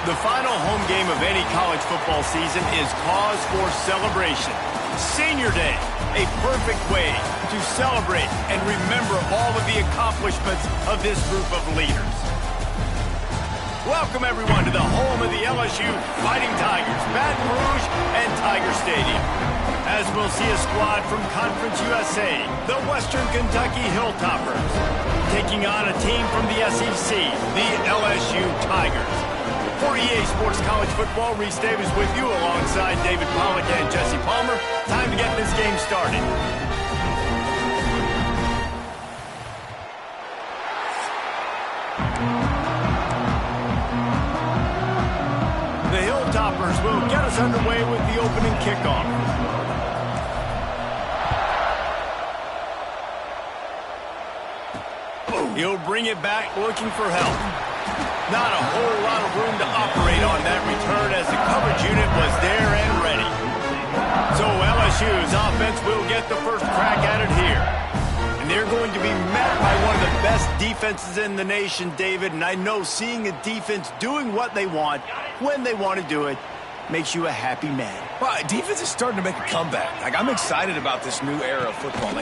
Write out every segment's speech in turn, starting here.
The final home game of any college football season is cause for celebration. Senior Day, a perfect way to celebrate and remember all of the accomplishments of this group of leaders. Welcome, everyone, to the home of the LSU Fighting Tigers, Baton Rouge and Tiger Stadium. As we'll see a squad from Conference USA, the Western Kentucky Hilltoppers, taking on a team from the SEC, the LSU Tigers. For EA Sports College Football, Reese Davis with you alongside David Pollack and Jesse Palmer. Time to get this game started. The Hilltoppers will get us underway with the opening kickoff. He'll bring it back looking for help. Not a whole lot of room to operate on that return as the coverage unit was there and ready. So LSU's offense will get the first crack at it here. And they're going to be met by one of the best defenses in the nation, David. And I know seeing a defense doing what they want, when they want to do it, makes you a happy man. Well, defense is starting to make a comeback. I'm excited about this new era of football.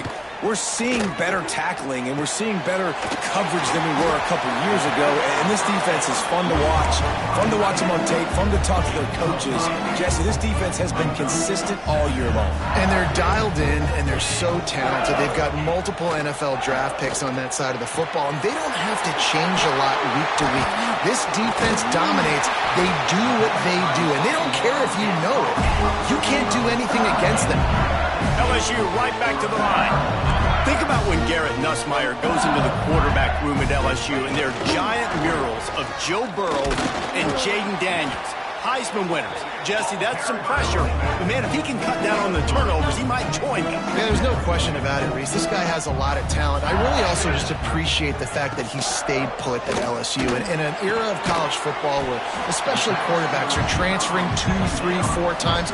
We're seeing better tackling, and we're seeing better coverage than we were a couple years ago. And this defense is fun to watch. Fun to watch them on tape. Fun to talk to their coaches. Jesse, this defense has been consistent all year long. And they're dialed in, and they're so talented. They've got multiple NFL draft picks on that side of the football, and they don't have to change a lot week to week. This defense dominates. They do what they do, and they don't care if you know it. You can't do anything against them. LSU right back to the line. Think about when Garrett Nussmeier goes into the quarterback room at LSU and there are giant murals of Joe Burrow and Jaden Daniels, Heisman winners. Jesse, that's some pressure. But, man, if he can cut down on the turnovers, he might join them. Yeah, there's no question about it, Reese. This guy has a lot of talent. I really also just appreciate the fact that he stayed put at LSU. And in an era of college football where especially quarterbacks are transferring 2, 3, 4 times,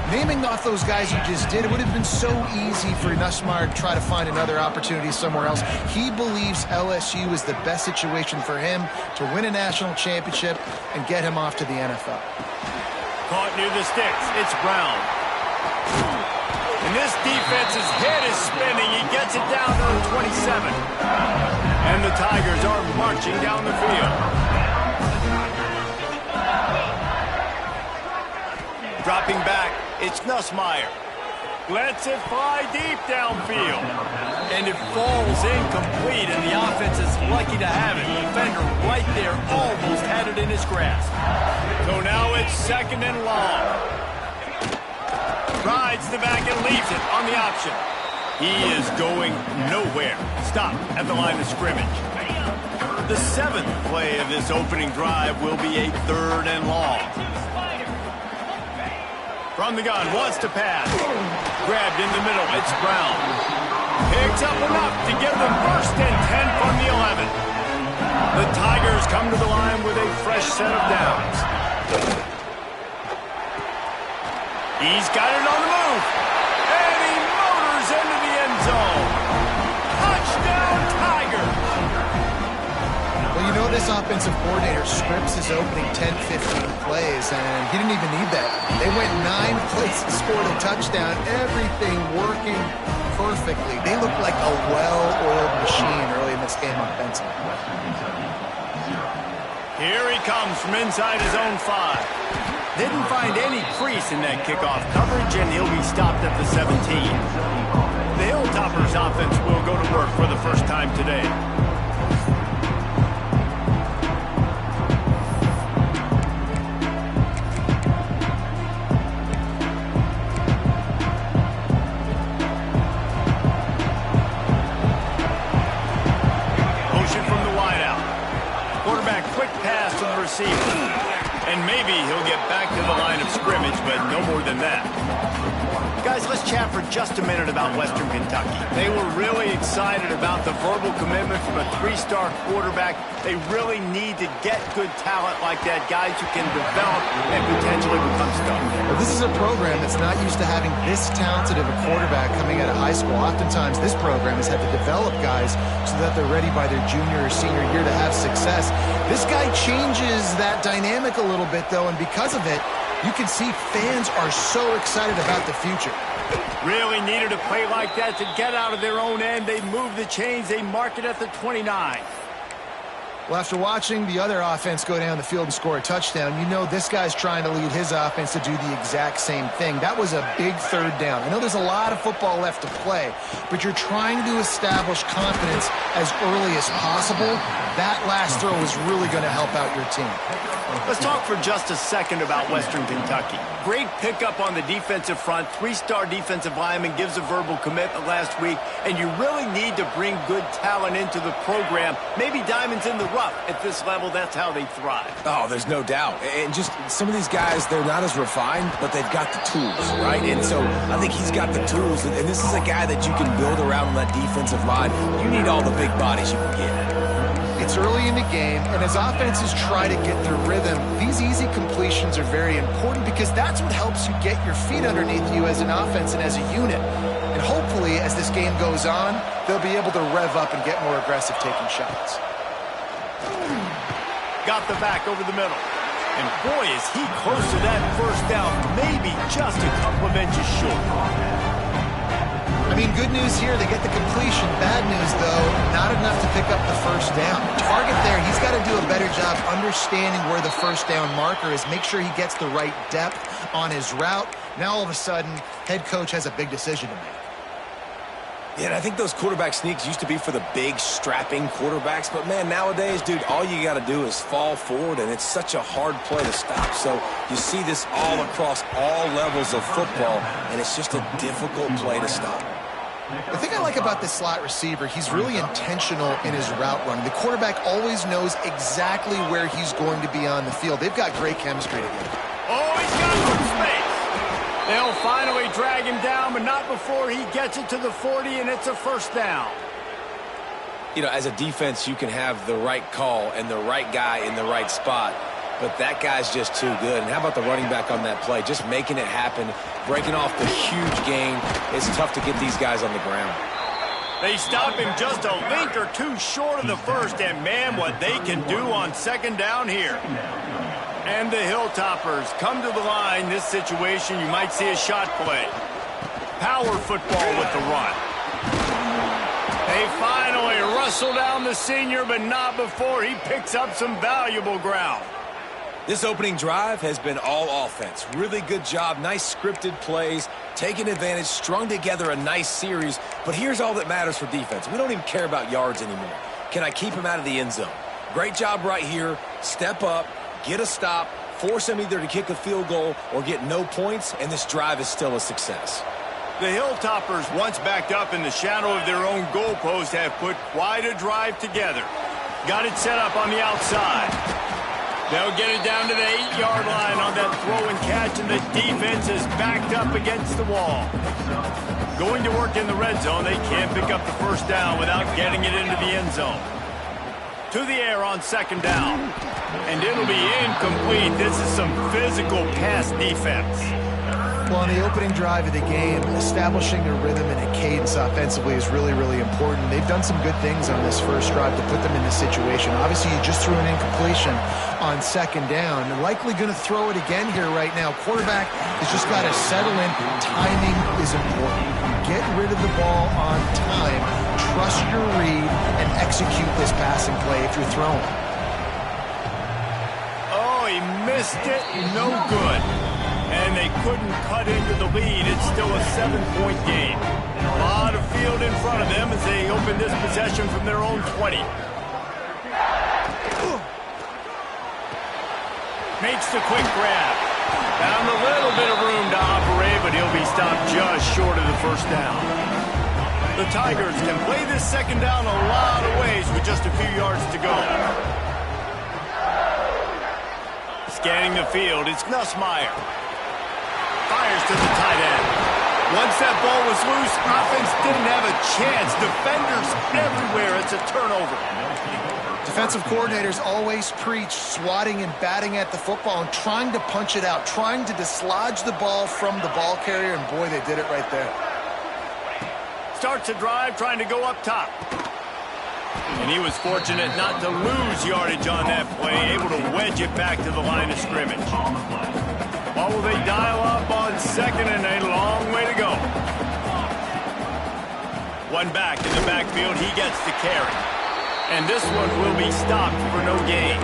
naming off those guys you just did, it would have been so easy for Nussmeier to try to find another opportunity somewhere else. He believes LSU is the best situation for him to win a national championship and get him off to the NFL. Caught near the sticks. It's Brown. And this defense's head is spinning. He gets it down to the 27. And the Tigers are marching down the field. Dropping back, it's Nussmeier. Lets it fly deep downfield. And it falls incomplete, and the offense is lucky to have it. The defender right there almost had it in his grasp. So now it's second and long. Rides the back and leaves it on the option. He is going nowhere. Stop at the line of scrimmage. The 7th play of this opening drive will be a third and long. From the gun, wants to pass. Grabbed in the middle, it's Brown. Picks up enough to give them first and 10 from the 11. The Tigers come to the line with a fresh set of downs. He's got it on the move. And he motors into the end zone. Touchdown, Tigers! Well, you know this offensive coordinator scripts his opening 10, 15 plays, and he didn't even need that. They went 9 plays and scored a touchdown. Everything working perfectly. They look like a well-oiled machine early in this game offensively. Here he comes from inside his own 5. Didn't find any crease in that kickoff coverage, and he'll be stopped at the 17. The Hilltoppers offense will go to work for the first time today. Motion from the wideout. Quarterback quick pass to the receiver. And maybe he'll get back to the line of scrimmage. scrimmage, but no more than that. Guys, let's chat for just a minute about Western Kentucky. They were really excited about the verbal commitment from a three-star quarterback. They really need to get good talent like that, guys who can develop and potentially become stars. Well, this is a program that's not used to having this talented of a quarterback coming out of high school. Oftentimes, this program has had to develop guys so that they're ready by their junior or senior year to have success. This guy changes that dynamic a little bit, though, and because of it, you can see fans are so excited about the future. Really needed a play like that to get out of their own end. They move the chains. They mark it at the 29. Well, after watching the other offense go down the field and score a touchdown, you know this guy's trying to lead his offense to do the exact same thing. That was a big third down. I know there's a lot of football left to play, but you're trying to establish confidence as early as possible. That last throw is really going to help out your team. Let's talk for just a second about Western Kentucky. Great pickup on the defensive front. Three-star defensive lineman gives a verbal commitment last week, and you really need to bring good talent into the program. Maybe diamonds in the rough. At this level, that's how they thrive. Oh, there's no doubt. And just some of these guys, they're not as refined, but they've got the tools, right? And so I think he's got the tools, and this is a guy that you can build around on that defensive line. You need all the big bodies you can get. It's early in the game, and as offenses try to get their rhythm, these easy completions are very important because that's what helps you get your feet underneath you as an offense and as a unit. And hopefully, as this game goes on, they'll be able to rev up and get more aggressive taking shots. Got the back over the middle. And boy, is he close to that first down, maybe just a couple of inches short. I mean, good news here, they get the completion. Bad news, though, not enough to pick up the first down. Target there, he's got to do a better job understanding where the first down marker is, make sure he gets the right depth on his route. Now, all of a sudden, head coach has a big decision to make. Yeah, and I think those quarterback sneaks used to be for the big, strapping quarterbacks. But, man, nowadays, dude, all you got to do is fall forward, and it's such a hard play to stop. So you see this all across all levels of football, and it's just a difficult play to stop. The thing I like about this slot receiver, he's really intentional in his route running. The quarterback always knows exactly where he's going to be on the field. They've got great chemistry together. Oh, he's got some space. They'll finally drag him down, but not before he gets it to the 40, and it's a first down. You know, as a defense, you can have the right call and the right guy in the right spot, but that guy's just too good. And how about the running back on that play? Just making it happen, breaking off the huge gain. It's tough to get these guys on the ground. They stop him just a link or two short of the first, and man, what they can do on second down here. And the Hilltoppers come to the line. This situation, you might see a shot play. Power football with the run. They finally wrestle down the senior, but not before he picks up some valuable ground. This opening drive has been all offense. Really good job, nice scripted plays, taking advantage, strung together a nice series. But here's all that matters for defense. We don't even care about yards anymore. Can I keep him out of the end zone? Great job right here. Step up, get a stop, force him either to kick a field goal or get no points, and this drive is still a success. The Hilltoppers, once backed up in the shadow of their own goalpost, have put quite a drive together. Got it set up on the outside. They'll get it down to the 8-yard line on that throw and catch, and the defense is backed up against the wall. Going to work in the red zone, they can't pick up the first down without getting it into the end zone. To the air on second down. And it'll be incomplete. This is some physical pass defense. Well, on the opening drive of the game, establishing a rhythm and a cadence offensively is really, really important. They've done some good things on this first drive to put them in this situation. Obviously, you just threw an incompletion on second down. They're likely going to throw it again here right now. Quarterback has just got to settle in. Timing is important. Get rid of the ball on time. Trust your read and execute this passing play if you're throwing. Oh, he missed it. No good. And they couldn't cut into the lead. It's still a 7-point game. A lot of field in front of them as they open this possession from their own 20. Makes the quick grab. Found a little bit of room to operate, but he'll be stopped just short of the first down. The Tigers can play this second down a lot of ways with just a few yards to go. Scanning the field, it's Nussmeier. Once that ball was loose, offense didn't have a chance. Defenders everywhere. It's a turnover. Defensive coordinators always preach swatting and batting at the football and trying to punch it out, trying to dislodge the ball from the ball carrier, and boy, they did it right there. Starts a drive, trying to go up top. And he was fortunate not to lose yardage on that play, able to wedge it back to the line of scrimmage. Or will they dial up on second and a long way to go? One back in the backfield, he gets the carry. And this one will be stopped for no gain.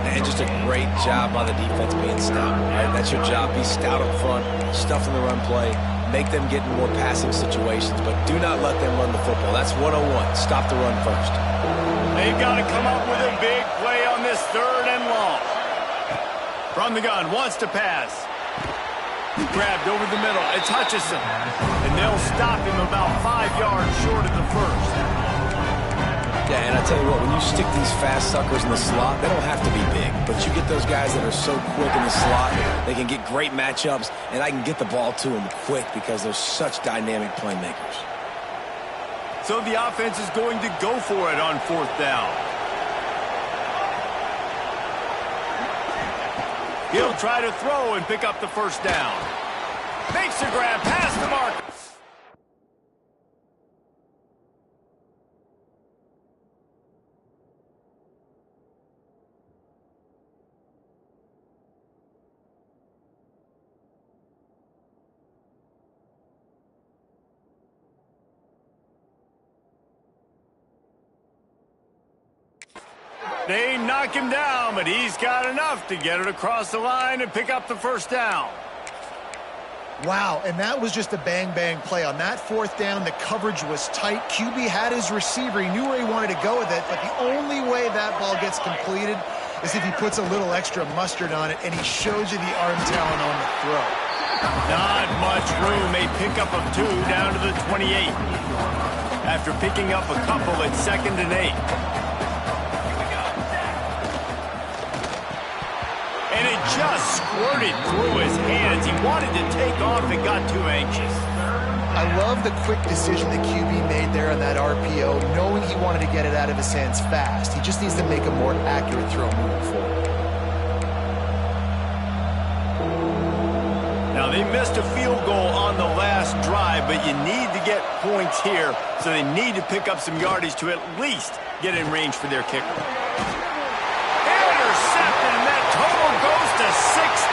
And just a great job by the defense being stout. Right? That's your job. Be stout up front, stuff in the run play, make them get in more passing situations, but do not let them run the football. That's 101. Stop the run first. They've got to come up with a big play on this third and long. From the gun, wants to pass. Grabbed over the middle. It's Hutchinson. And they'll stop him about 5 yards short of the first. Yeah, and I tell you what, when you stick these fast suckers in the slot, they don't have to be big. But you get those guys that are so quick in the slot, they can get great matchups, and I can get the ball to them quick because they're such dynamic playmakers. So the offense is going to go for it on fourth down. He'll try to throw and pick up the first down. Makes the grab past the mark. They knock him down, but he's got enough to get it across the line and pick up the first down. Wow, and that was just a bang-bang play. On that fourth down, the coverage was tight. QB had his receiver. He knew where he wanted to go with it, but the only way that ball gets completed is if he puts a little extra mustard on it, and he shows you the arm talent on the throw. Not much room. A pickup of 2 down to the 28. After picking up a couple at 2nd and 8. And it just squirted through his hands. He wanted to take off and got too anxious. I love the quick decision the QB made there on that RPO, knowing he wanted to get it out of his hands fast. He just needs to make a more accurate throw moving forward. Now, they missed a field goal on the last drive, but you need to get points here, so they need to pick up some yardage to at least get in range for their kicker. Intercepted, and that total goes to 16.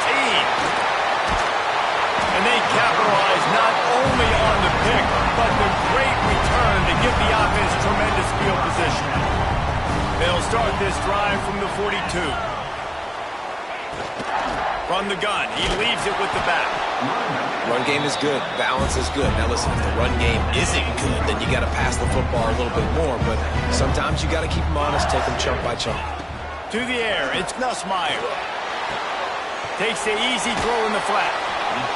And they capitalize not only on the pick, but the great return to give the offense tremendous field position. They'll start this drive from the 42. From the gun, he leaves it with the back. Run game is good. Balance is good. Now listen, if the run game isn't good, then you got to pass the football a little bit more. But sometimes you got to keep them honest, take them chunk by chunk. To the air, it's Nussmeier. Takes the easy throw in the flat.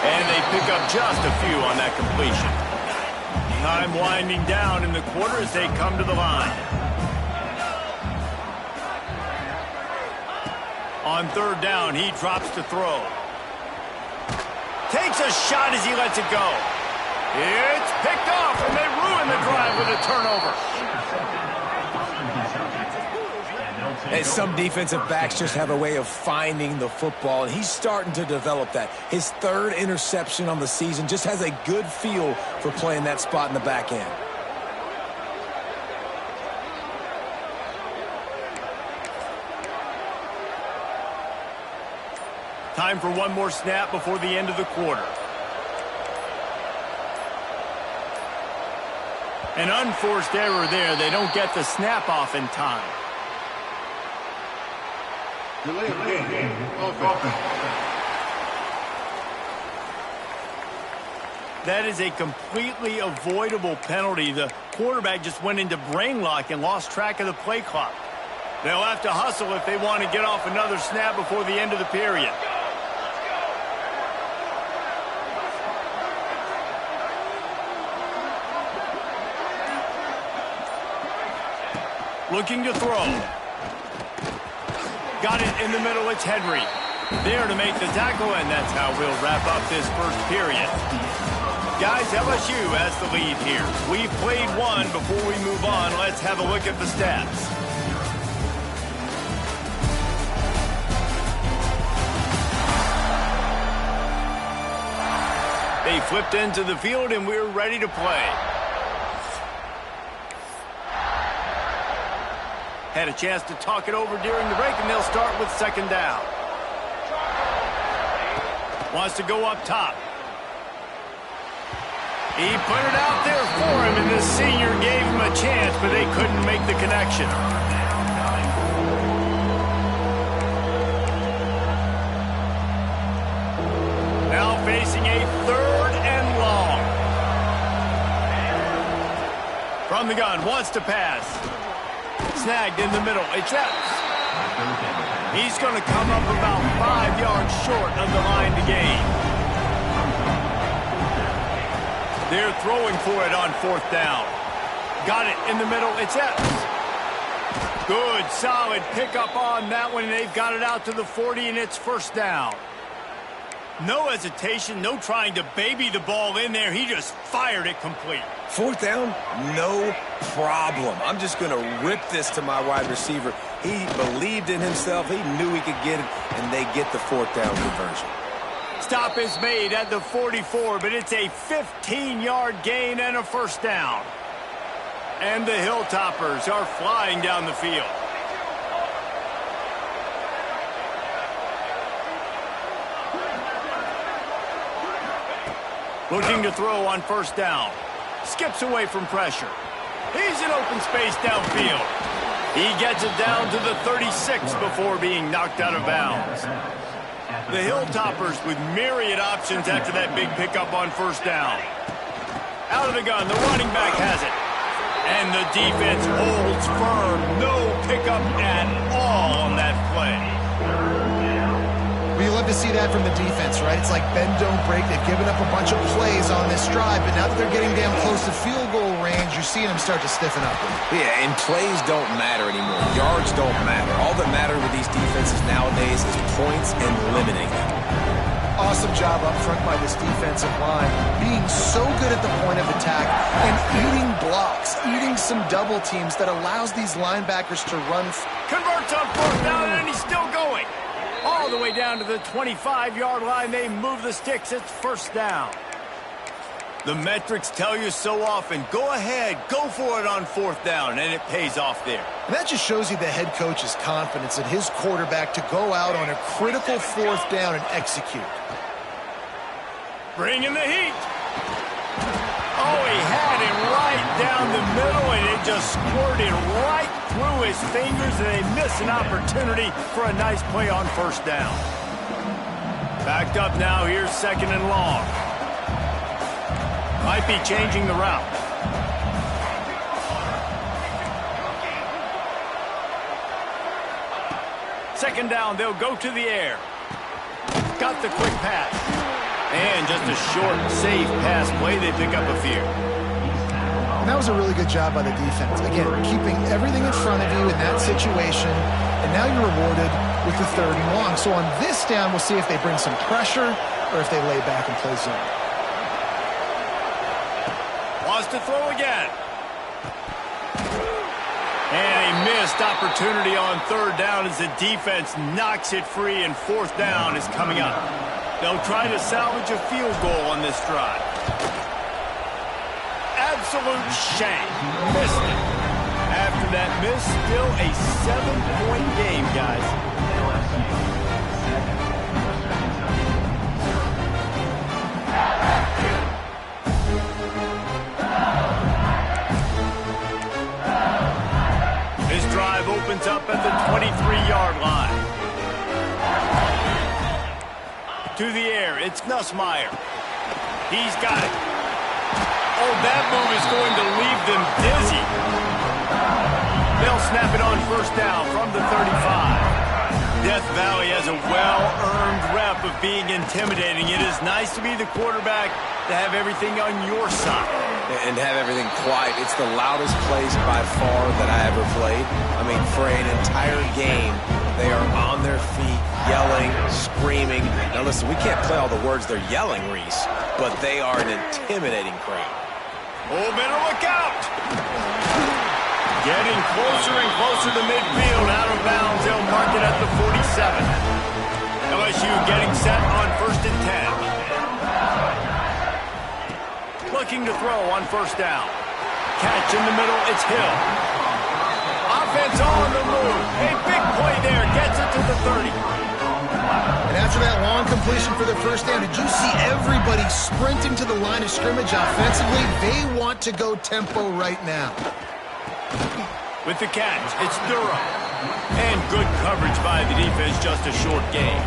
And they pick up just a few on that completion. Time winding down in the quarter as they come to the line. On third down, he drops to throw. Takes a shot as he lets it go. It's picked off, and they ruin the drive with a turnover. And some defensive backs just have a way of finding the football, and he's starting to develop that. His third interception on the season, just has a good feel for playing that spot in the back end. Time for one more snap before the end of the quarter. An unforced error there. They don't get the snap off in time. That is a completely avoidable penalty. The quarterback just went into brain lock and lost track of the play clock. They'll have to hustle if they want to get off another snap before the end of the period. Looking to throw. Got it in the middle. It's Henry. There to make the tackle, and that's how we'll wrap up this first period. Guys, LSU has the lead here. We've played one. Before we move on, let's have a look at the stats. They flipped into the field, and we're ready to play. Had a chance to talk it over during the break, and they'll start with second down. Wants to go up top. He put it out there for him, and the senior gave him a chance, but they couldn't make the connection. Now facing a third and long. From the gun, wants to pass. Snagged in the middle. It's out. He's going to come up about 5 yards short of the line to gain. They're throwing for it on fourth down. Got it in the middle. It's Epps. Good, solid pickup on that one, and they've got it out to the 40, and it's first down. No hesitation, no trying to baby the ball in there. He just fired it complete. Fourth down, no problem. I'm just going to rip this to my wide receiver. He believed in himself. He knew he could get it, and they get the fourth down conversion. Stop is made at the 44, but it's a 15-yard gain and a first down. And the Hilltoppers are flying down the field. Looking to throw on first down. Skips away from pressure. He's in open space downfield. He gets it down to the 36 before being knocked out of bounds. The Hilltoppers with myriad options after that big pickup on first down. Out of the gun, the running back has it. And the defense holds firm. No pickup at all on that play. Well, you love to see that from the defense, right? It's like bend, don't break. They've given up a bunch of plays on this drive, but now that they're getting damn close to field goal range, you're seeing them start to stiffen up. Yeah, and plays don't matter anymore. Yards don't matter. All that matters with these defenses nowadays is points and limiting them. Awesome job up front by this defensive line, being so good at the point of attack and eating blocks, eating some double teams that allows these linebackers to run. Converts on fourth down, and he's still going. All the way down to the 25-yard line. They move the sticks. It's first down. The metrics tell you so often. Go ahead. Go for it on fourth down, and it pays off there. And that just shows you the head coach's confidence in his quarterback to go out on a critical fourth down and execute. Bring in the heat. Oh, he had it right down the middle, and it just squirted right through his fingers, and they miss an opportunity for a nice play on first down. Backed up now. Here's second and long. Might be changing the route. Second down, they'll go to the air. Got the quick pass. And just a short, safe pass play. They pick up a few. And that was a really good job by the defense. Again, keeping everything in front of you in that situation, and now you're rewarded with the third and long. So on this down, we'll see if they bring some pressure or if they lay back and play zone. Wants to throw again. And a missed opportunity on third down as the defense knocks it free, and fourth down is coming up. They'll try to salvage a field goal on this drive. Absolute shame. Missed it. After that miss, still a 7-point game, guys. This drive opens up at the 23-yard line. To the air, it's Nussmeier. He's got it. Oh, that move is going to leave them dizzy. They'll snap it on first down from the 35. Death Valley has a well-earned rep of being intimidating. It is nice to be the quarterback, to have everything on your side. And have everything quiet. It's the loudest place by far that I ever played. I mean, for an entire game, They are on their feet, yelling, screaming. Now listen, we can't play all the words they're yelling, Reese, but they are an intimidating crowd. Oh, better look out! Getting closer and closer to midfield, out of bounds. They'll mark it at the 47. LSU getting set on 1st and 10. Looking to throw on 1st down. Catch in the middle, it's Hill. Offense on the move. A big play there, gets it to the 30. And after that long completion for their 1st down, did you see everybody sprinting to the line of scrimmage offensively? They want to go tempo right now. With the catch, it's Durham. And good coverage by the defense, just a short game.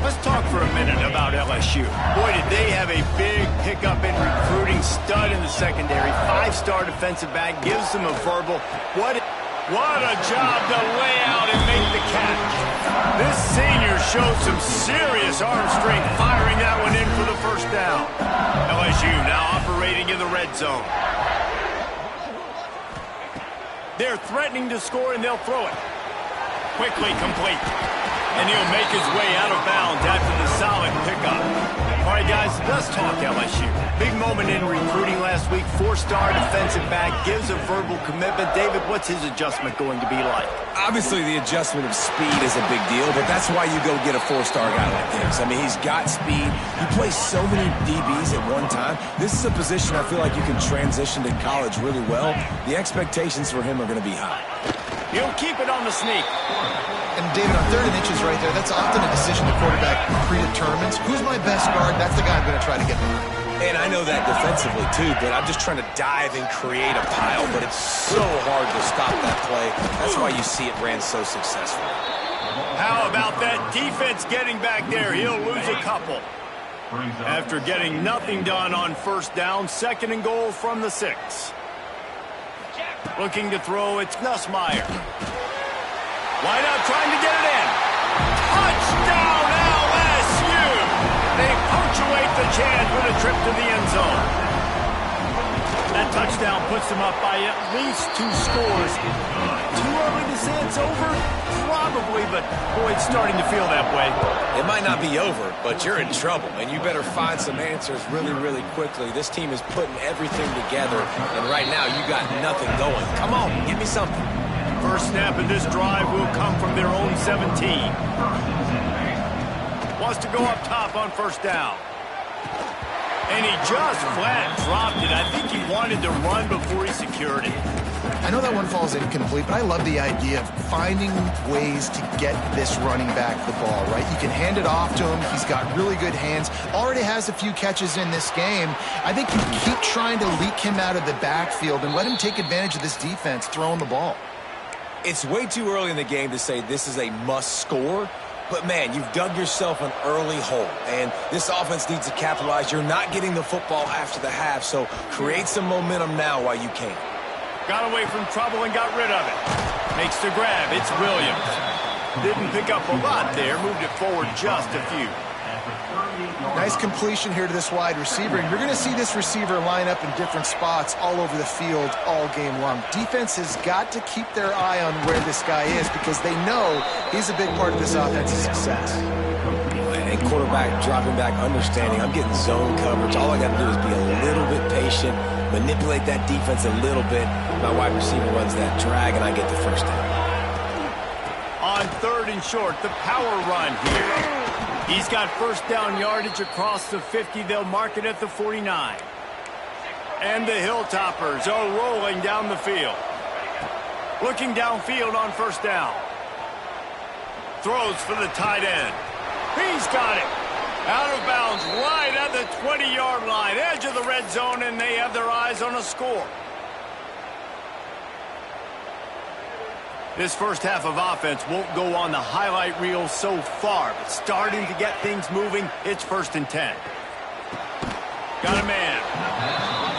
Let's talk for a minute about LSU. Boy, did they have a big pickup in recruiting. Stud in the secondary. 5-star defensive back. Gives them a verbal. What a job to lay out and make the catch. This senior showed some serious arm strength, firing that one in for the 1st down. LSU now operating in the red zone. They're threatening to score, and they'll throw it. Quickly complete. And he'll make his way out of bounds after the solid pickup. All right, guys, let's talk LSU. Big moment in recruiting last week. 4-star defensive back gives a verbal commitment. David, what's his adjustment going to be like? Obviously, the adjustment of speed is a big deal, but that's why you go get a 4-star guy like this. I mean, he's got speed. He plays so many DBs at one time. This is a position I feel like you can transition to college really well. The expectations for him are going to be high. He'll keep it on the sneak. And David, on 3rd and inches right there, that's often a decision the quarterback predetermines. Who's my best guard? That's the guy I'm going to try to get behind. And I know that defensively, too, but I'm just trying to dive and create a pile, but it's so hard to stop that play. That's why you see it ran so successful. How about that defense getting back there? He'll lose a couple. After getting nothing done on 1st down, 2nd and goal from the 6. Looking to throw, it's Nussmeier. Wide out, trying to get it in. Touchdown, LSU! They punctuate the chance with a trip to the end zone. That touchdown puts them up by at least 2 scores. Too early to say it's over? Probably, but boy, it's starting to feel that way. It might not be over, but you're in trouble, and you better find some answers really, really quickly. This team is putting everything together, and right now you got nothing going. Come on, give me something. First snap in this drive will come from their own 17. Wants to go up top on 1st down. And he just flat dropped it. I think he wanted to run before he secured it. I know that one falls incomplete, but I love the idea of finding ways to get this running back the ball, right? You can hand it off to him. He's got really good hands. Already has a few catches in this game. I think you keep trying to leak him out of the backfield and let him take advantage of this defense throwing the ball. It's way too early in the game to say this is a must score, but man, you've dug yourself an early hole, and this offense needs to capitalize. You're not getting the football after the half, so create some momentum now while you can. Got away from trouble and got rid of it. Makes the grab. It's Williams. Didn't pick up a lot there. Moved it forward just a few. Nice completion here to this wide receiver. And you're going to see this receiver line up in different spots all over the field all game long. Defense has got to keep their eye on where this guy is because they know he's a big part of this offense's success. And quarterback dropping back, understanding I'm getting zone coverage. All I got to do is be a little bit patient, manipulate that defense a little bit. My wide receiver runs that drag, and I get the 1st down. On 3rd and short, the power run here. He's got 1st down yardage across the 50. They'll mark it at the 49. And the Hilltoppers are rolling down the field. Looking downfield on 1st down. Throws for the tight end. He's got it. Out of bounds right at the 20-yard line. Edge of the red zone, and they have their eyes on a score. This first half of offense won't go on the highlight reel so far, but starting to get things moving, it's 1st and 10. Got a man.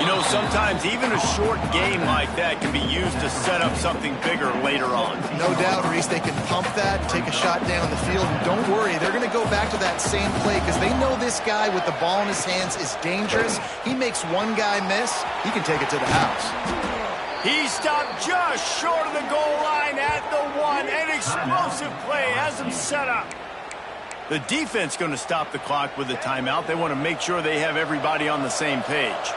You know, sometimes even a short game like that can be used to set up something bigger later on. No doubt, Reese, they can pump that, take a shot down the field, and don't worry, they're going to go back to that same play because they know this guy with the ball in his hands is dangerous. He makes one guy miss, he can take it to the house. He stopped just short of the goal line at the 1, and explosive play has them set up. The defense going to stop the clock with a timeout. They want to make sure they have everybody on the same page.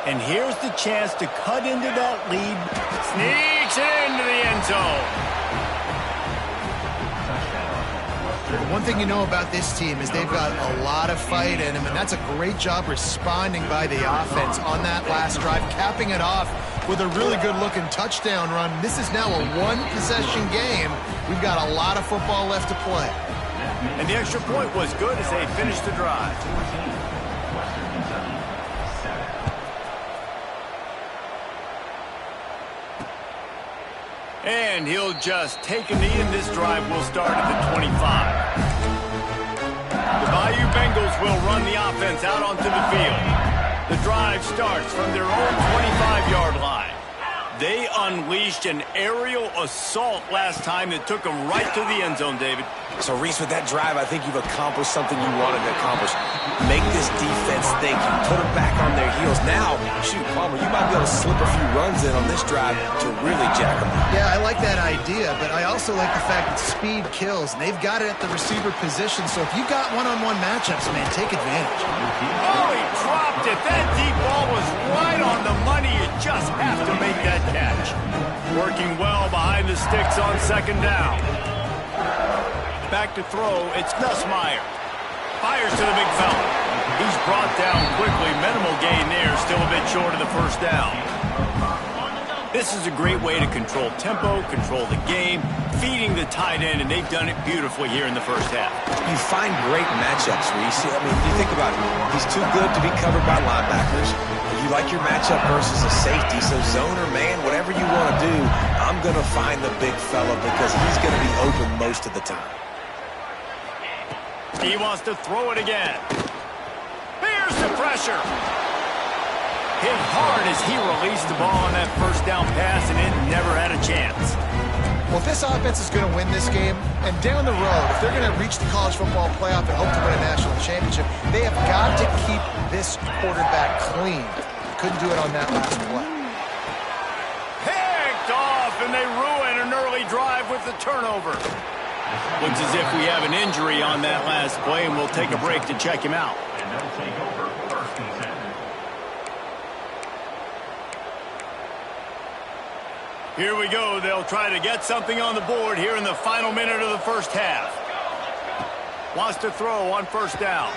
And here's the chance to cut into that lead. Sneaks it into the end zone. One thing you know about this team is they've got a lot of fight in them, and that's a great job responding by the offense on that last drive, capping it off with a really good-looking touchdown run. This is now a one-possession game. We've got a lot of football left to play. And the extra point was good as they finished the drive. And he'll just take a knee, and this drive will start at the 25. The Bayou Bengals will run the offense out onto the field. The drive starts from their own 25-yard line. They unleashed an aerial assault last time that took them right to the end zone, David. So, Reese, with that drive, I think you've accomplished something you wanted to accomplish. Make this defense think. Put them back on their heels. Now, shoot, Palmer, you might be able to slip a few runs in on this drive to really jack them up. Yeah, I like that idea, but I also like the fact that speed kills. And they've got it at the receiver position, so if you've got one-on-one matchups, man, take advantage. Oh, he dropped it. That deep ball was right on the money. You just have to make that catch. Working well behind the sticks on second down. Back to throw, it's Nussmeier. Fires to the big fella. He's brought down quickly. Minimal gain there, still a bit short of the first down. This is a great way to control tempo, control the game, feeding the tight end, and they've done it beautifully here in the first half. You find great matchups, Reese. I mean, you think about it. He's too good to be covered by linebackers. You like your matchup versus a safety, so zone or man, whatever you want to do, I'm going to find the big fella because he's going to be open most of the time. He wants to throw it again. Here's the pressure. Hit hard as he released the ball on that first down pass, and it never had a chance. Well, if this offense is going to win this game, and down the road, if they're going to reach the college football playoff and hope to win a national championship, they have got to keep this quarterback clean. Couldn't do it on that last play. Picked off, and they ruin an early drive with the turnover. Looks as if we have an injury on that last play, and we'll take a break to check him out. Here we go. They'll try to get something on the board here in the final minute of the first half. Wants to throw on first down.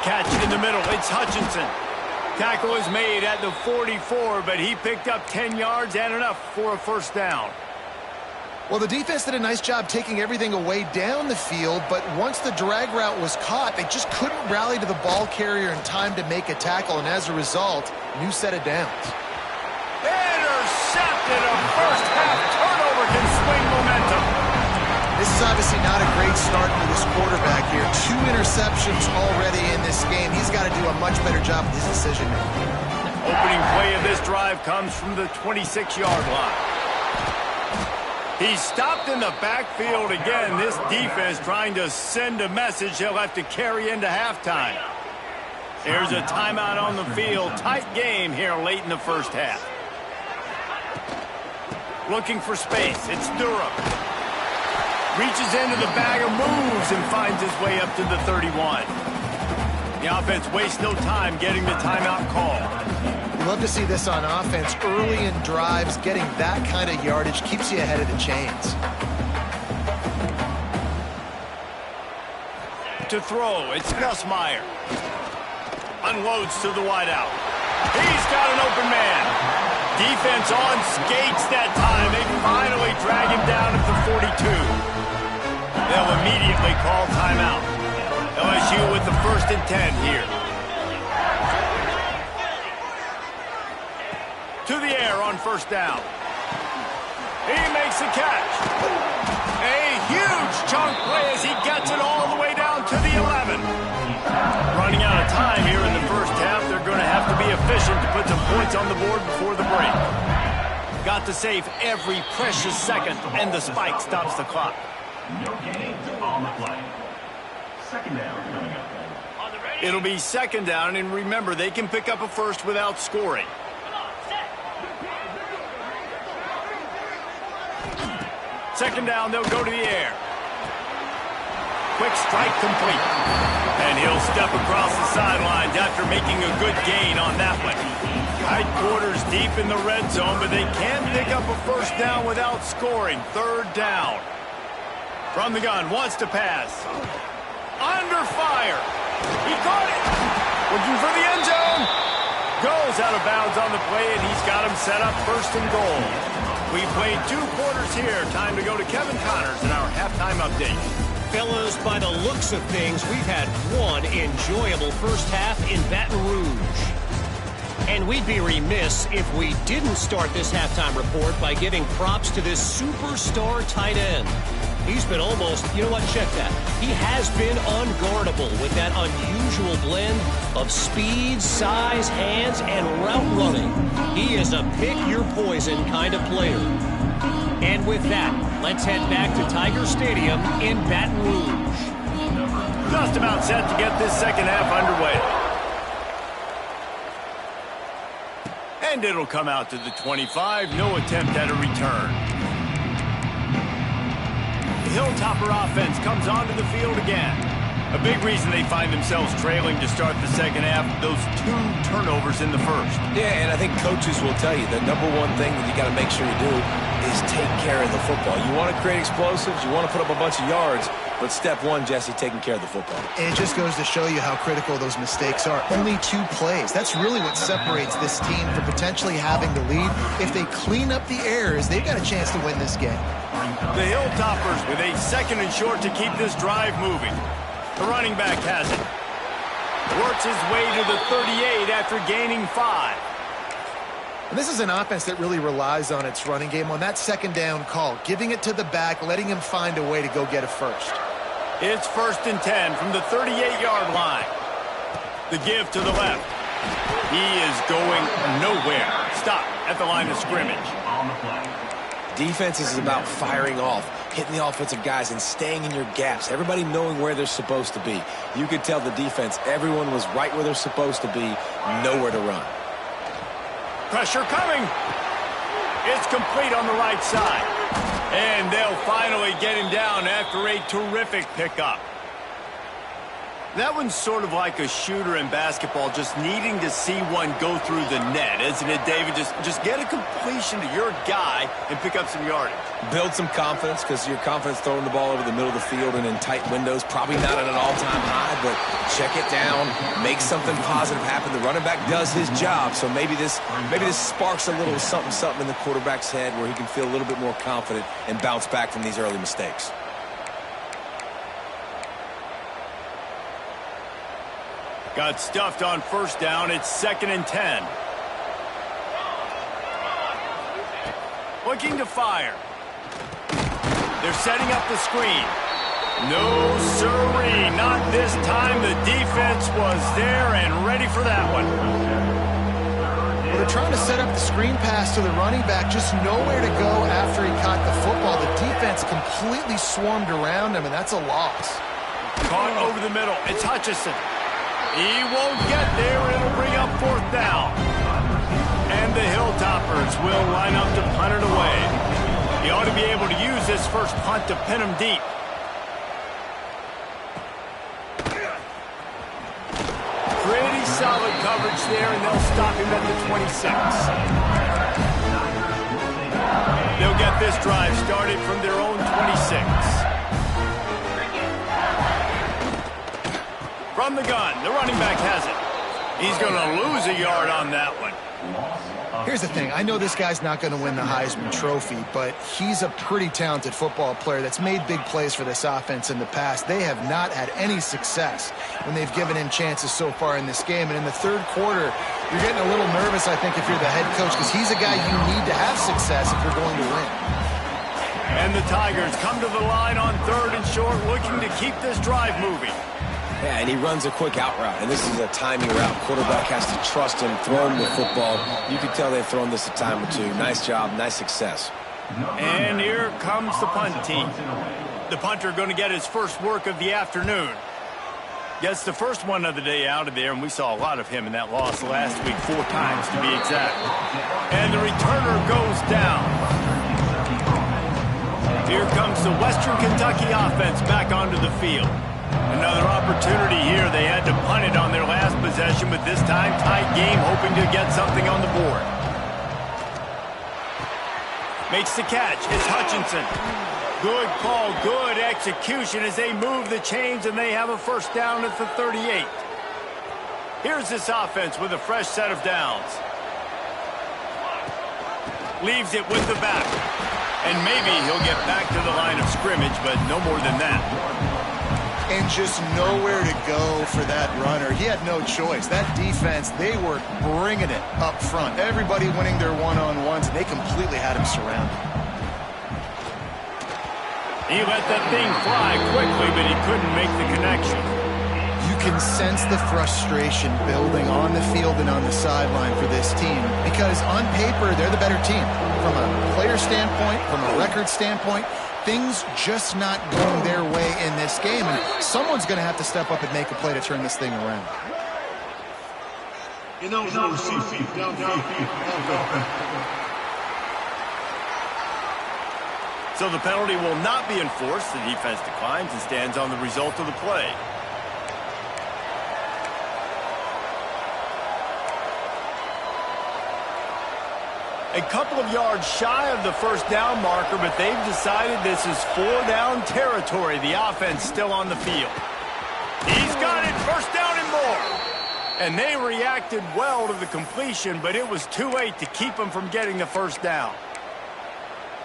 Catch it in the middle. It's Hutchinson. Tackle is made at the 44, but he picked up 10 yards and enough for a first down. Well, the defense did a nice job taking everything away down the field, but once the drag route was caught, they just couldn't rally to the ball carrier in time to make a tackle, and as a result, new set of downs. Intercepted. A first-half turnover can swing momentum. This is obviously not a great start for this quarterback here. 2 interceptions already in this game. He's got to do a much better job with his decision-making. Opening play of this drive comes from the 26-yard line. He's stopped in the backfield again. This defense trying to send a message they'll have to carry into halftime. There's a timeout on the field. Tight game here late in the first half. Looking for space. It's Durham. Reaches into the bag of moves and finds his way up to the 31. The offense wastes no time getting the timeout call. Love to see this on offense. Early in drives, getting that kind of yardage keeps you ahead of the chains. To throw, it's Nussmeier. Unloads to the wideout. He's got an open man. Defense on skates that time. They finally drag him down at the 42. They'll immediately call timeout. LSU with the 1st and 10 here. To the air on first down. He makes the catch. A huge chunk play as he gets it all the way down to the 11. Running out of time here in the first half. They're going to have to be efficient to put some points on the board before the break. Got to save every precious second, and the spike stops the clock. No gains on the play. Second down coming up. It'll be second down, and remember, they can pick up a first without scoring. Second down, they'll go to the air. Quick strike complete. And he'll step across the sidelines after making a good gain on that one. Tight quarters deep in the red zone, but they can't pick up a first down without scoring. Third down. From the gun, wants to pass. Under fire. He caught it. Looking for the end zone. Goes out of bounds on the play, and he's got him set up first and goal. We played 2 quarters here. Time to go to Kevin Connors in our halftime update. Fellas, by the looks of things, we've had one enjoyable first half in Baton Rouge. And we'd be remiss if we didn't start this halftime report by giving props to this superstar tight end. He's been almost, you know what, check that. He has been unguardable with that unusual blend of speed, size, hands, and route running. He is a pick-your-poison kind of player. And with that, let's head back to Tiger Stadium in Baton Rouge. Just about set to get this second half underway. And it'll come out to the 25. No attempt at a return. The Hilltopper offense comes onto the field again. A big reason they find themselves trailing to start the second half, those 2 turnovers in the first. Yeah, and I think coaches will tell you the number one thing that you got to make sure you do is take care of the football. You want to create explosives, you want to put up a bunch of yards, but step one, Jesse, taking care of the football. And it just goes to show you how critical those mistakes are. Only 2 plays. That's really what separates this team from potentially having the lead. If they clean up the errors, they've got a chance to win this game. The Hilltoppers with a second and short to keep this drive moving. The running back has it. Works his way to the 38 after gaining 5. And this is an offense that really relies on its running game on that second down call, giving it to the back, letting him find a way to go get a first. It's first and 10 from the 38-yard line. The give to the left. He is going nowhere. Stop at the line of scrimmage. On the play. Defense is about firing off, hitting the offensive guys and staying in your gaps, everybody knowing where they're supposed to be. You could tell the defense, everyone was right where they're supposed to be, nowhere to run. Pressure coming. It's complete on the right side. And they'll finally get him down after a terrific pickup. That one's sort of like a shooter in basketball, just needing to see one go through the net, isn't it, David? Just get a completion to your guy and pick up some yardage. Build some confidence, because your confidence throwing the ball over the middle of the field and in tight windows, probably not at an all-time high, but check it down, make something positive happen. The running back does his job, so maybe this sparks a little something in the quarterback's head where he can feel a little bit more confident and bounce back from these early mistakes. Got stuffed on first down. It's second and 10. Looking to fire. They're setting up the screen. No, sirree. Not this time. The defense was there and ready for that one. Well, they're trying to set up the screen pass to the running back. Just nowhere to go after he caught the football. The defense completely swarmed around him, and that's a loss. Caught over the middle. It's Hutchinson. He won't get there. It'll bring up fourth down. And the Hilltoppers will line up to punt it away. He ought to be able to use this first punt to pin him deep. Pretty solid coverage there, and they'll stop him at the 26. They'll get this drive started from their own 26. From the gun, the running back has it. He's going to lose a yard on that one. Here's the thing. I know this guy's not going to win the Heisman Trophy, but he's a pretty talented football player that's made big plays for this offense in the past. They have not had any success when they've given him chances so far in this game. And in the third quarter, you're getting a little nervous, I think, if you're the head coach, because he's a guy you need to have success if you're going to win. And the Tigers come to the line on third and short, looking to keep this drive moving. Yeah, and he runs a quick out route, and this is a timing route. Quarterback has to trust him, throw him the football. You can tell they've thrown this a time or two. Nice job, nice success. And here comes the punt team. The punter going to get his first work of the afternoon. Gets the first one of the day out of there, and we saw a lot of him in that loss last week, 4 times to be exact. And the returner goes down. Here comes the Western Kentucky offense back onto the field. Another opportunity here. They had to punt it on their last possession, but this time tight game, hoping to get something on the board. Makes the catch. It's Hutchinson. Good call, good execution as they move the chains, and they have a first down at the 38. Here's this offense with a fresh set of downs. Leaves it with the back. And maybe he'll get back to the line of scrimmage, but no more than that. And just nowhere to go for that runner. He had no choice. That defense, they were bringing it up front. Everybody winning their one-on-ones, and they completely had him surrounded. He let that thing fly quickly, but he couldn't make the connection. You can sense the frustration building on the field and on the sideline for this team because on paper, they're the better team. From a player standpoint, from a record standpoint, things just not going their way in this game, and someone's going to have to step up and make a play to turn this thing around. So the penalty will not be enforced. The defense declines and stands on the result of the play. A couple of yards shy of the first down marker, but they've decided this is 4-down territory. The offense still on the field. He's got it, first down and more. And they reacted well to the completion, but it was too late to keep them from getting the first down.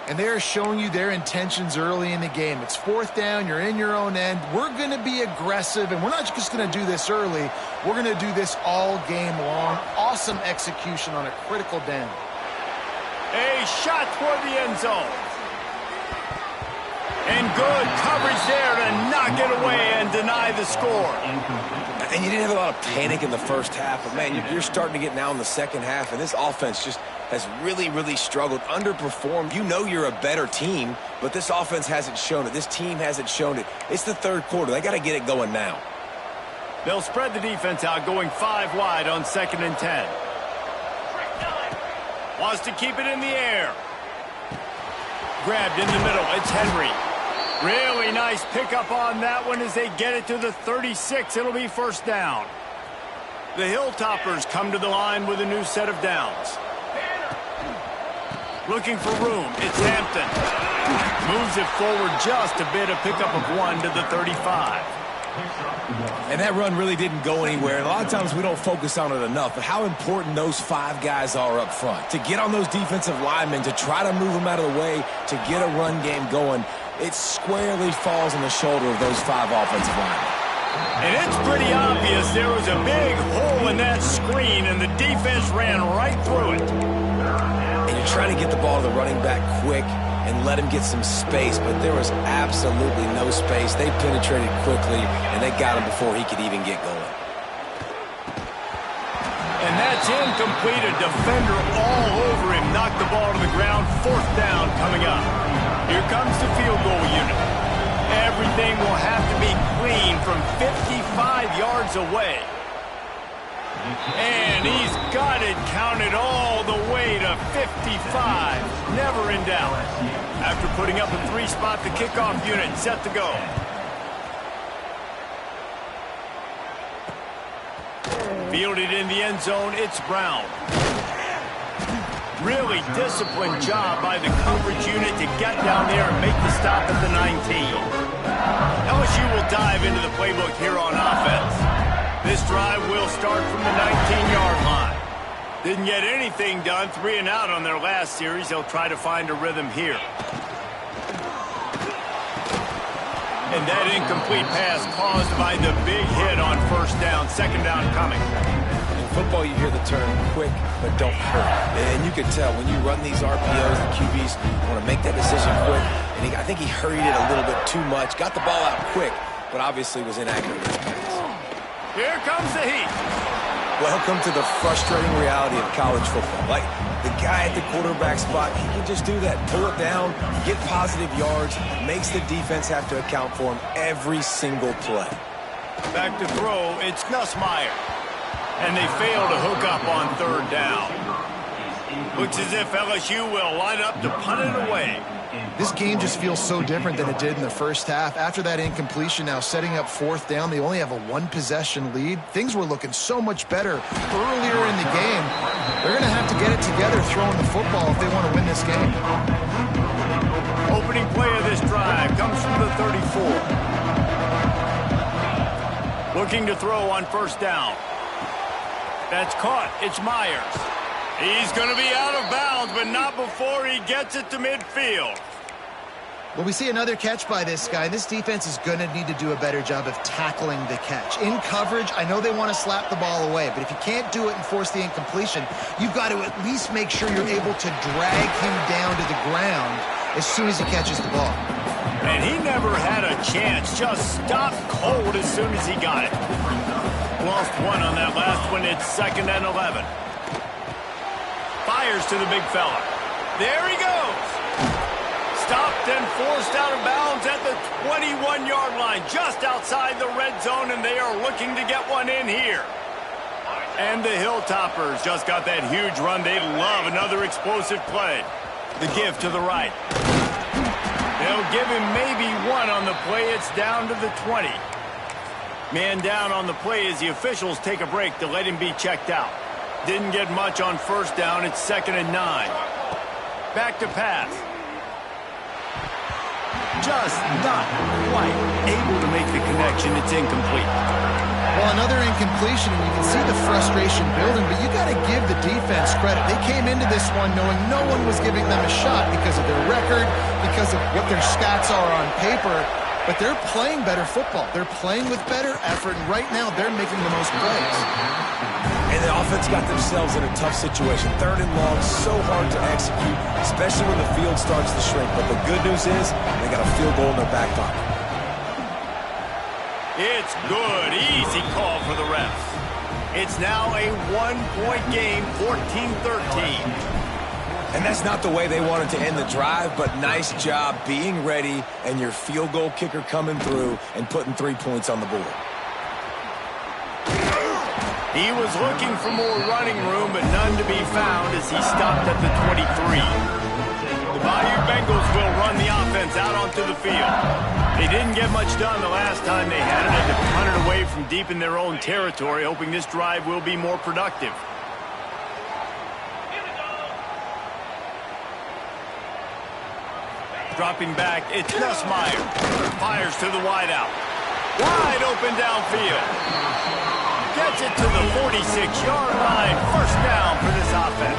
And they're showing you their intentions early in the game. It's fourth down, you're in your own end. We're going to be aggressive, and we're not just going to do this early. We're going to do this all game long. Awesome execution on a critical down. A shot toward the end zone. And good coverage there to knock it away and deny the score. And you didn't have a lot of panic in the first half, but, man, you're starting to get now in the second half, and this offense just has really, really struggled, underperformed. You know you're a better team, but this offense hasn't shown it. This team hasn't shown it. It's the third quarter. They got to get it going now. They'll spread the defense out, going 5 wide on 2nd and 10. Wants to keep it in the air. Grabbed in the middle. It's Henry. Really nice pickup on that one as they get it to the 36. It'll be first down. The Hilltoppers come to the line with a new set of downs. Looking for room. It's Hampton. Moves it forward just a bit. A pickup of 1 to the 35. And that run really didn't go anywhere. And a lot of times we don't focus on it enough, but how important those 5 guys are up front. To get on those defensive linemen, to try to move them out of the way, to get a run game going, it squarely falls on the shoulder of those 5 offensive linemen. And it's pretty obvious there was a big hole in that screen, and the defense ran right through it. And you're trying to get the ball to the running back quick and let him get some space, but there was absolutely no space. They penetrated quickly, and they got him before he could even get going. And that's incomplete. A defender all over him. Knocked the ball to the ground. 4th down coming up. Here comes the field goal unit. Everything will have to be clean from 55 yards away. And he's got it counted all the way to 55. Never in doubt. After putting up a 3-spot, the kickoff unit set to go. Fielded in the end zone, it's Brown. Really disciplined job by the coverage unit to get down there and make the stop at the 19. LSU will dive into the playbook here on offense. This drive will start from the 19-yard line. Didn't get anything done, 3 and out on their last series. They'll try to find a rhythm here. And that incomplete pass caused by the big hit on first down. 2nd down coming. In football, you hear the term quick, but don't hurt. And you can tell when you run these RPOs, the QBs want to make that decision quick. And I think he hurried it a little bit too much. Got the ball out quick, but obviously was inaccurate with his pass. Here comes the heat. Welcome to the frustrating reality of college football. Like, the guy at the quarterback spot, he can just do that. Pull it down, get positive yards, makes the defense have to account for him every single play. Back to throw, it's Nussmeier. And they fail to hook up on 3rd down. Looks as if LSU will line up to punt it away. This game just feels so different than it did in the first half. After that incompletion, now setting up fourth down, they only have a one-possession lead. Things were looking so much better earlier in the game. They're going to have to get it together throwing the football if they want to win this game. Opening play of this drive comes from the 34. Looking to throw on first down. That's caught. It's Myers. He's going to be out of bounds, but not before he gets it to midfield. Well, we see another catch by this guy. This defense is going to need to do a better job of tackling the catch. In coverage, I know they want to slap the ball away, but if you can't do it and force the incompletion, you've got to at least make sure you're able to drag him down to the ground as soon as he catches the ball. And he never had a chance. Just stopped cold as soon as he got it. Lost one on that last one. It's 2nd and 11. Fires to the big fella. There he goes. Stopped and forced out of bounds at the 21-yard line, just outside the red zone, and they are looking to get one in here. And the Hilltoppers just got that huge run. They love another explosive play. The give to the right. They'll give him maybe one on the play. It's down to the 20. Man down on the play as the officials take a break to let him be checked out. Didn't get much on first down. It's 2nd and 9. Back to pass. Just not quite able to make the connection. It's incomplete. Well, another incompletion, and you can see the frustration building, but you got to give the defense credit. They came into this one knowing no one was giving them a shot because of their record, because of what their stats are on paper, but they're playing better football. They're playing with better effort, and right now they're making the most plays. And the offense got themselves in a tough situation. 3rd and long, so hard to execute, especially when the field starts to shrink. But the good news is they got a field goal in their back pocket. It's good. Easy call for the refs. It's now a 1-point game, 14-13. And that's not the way they wanted to end the drive, but nice job being ready and your field goal kicker coming through and putting 3 points on the board. He was looking for more running room, but none to be found as he stopped at the 23. The Bayou Bengals will run the offense out onto the field. They didn't get much done the last time they had it, and to punt it away from deep in their own territory, hoping this drive will be more productive. Dropping back, it's Nussmeier. Fires to the wideout. Wide open downfield. Gets it to the 46-yard line. First down for this offense.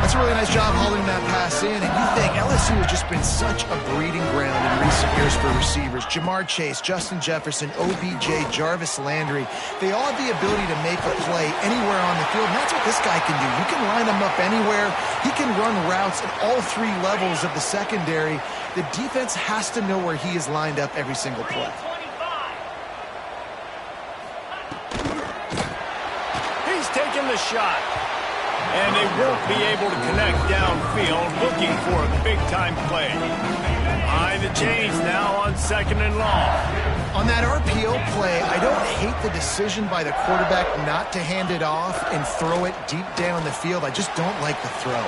That's a really nice job holding that pass in, and you think LSU has just been such a breeding ground in recent years for receivers. Jamar Chase, Justin Jefferson, OBJ, Jarvis Landry, they all have the ability to make a play anywhere on the field, and that's what this guy can do. You can line him up anywhere. He can run routes at all 3 levels of the secondary. The defense has to know where he is lined up every single play. He's taking the shot. And they won't be able to connect downfield, looking for a big-time play. Behind the chains now on 2nd and long. On that RPO play, I don't hate the decision by the quarterback not to hand it off and throw it deep down the field. I just don't like the throw.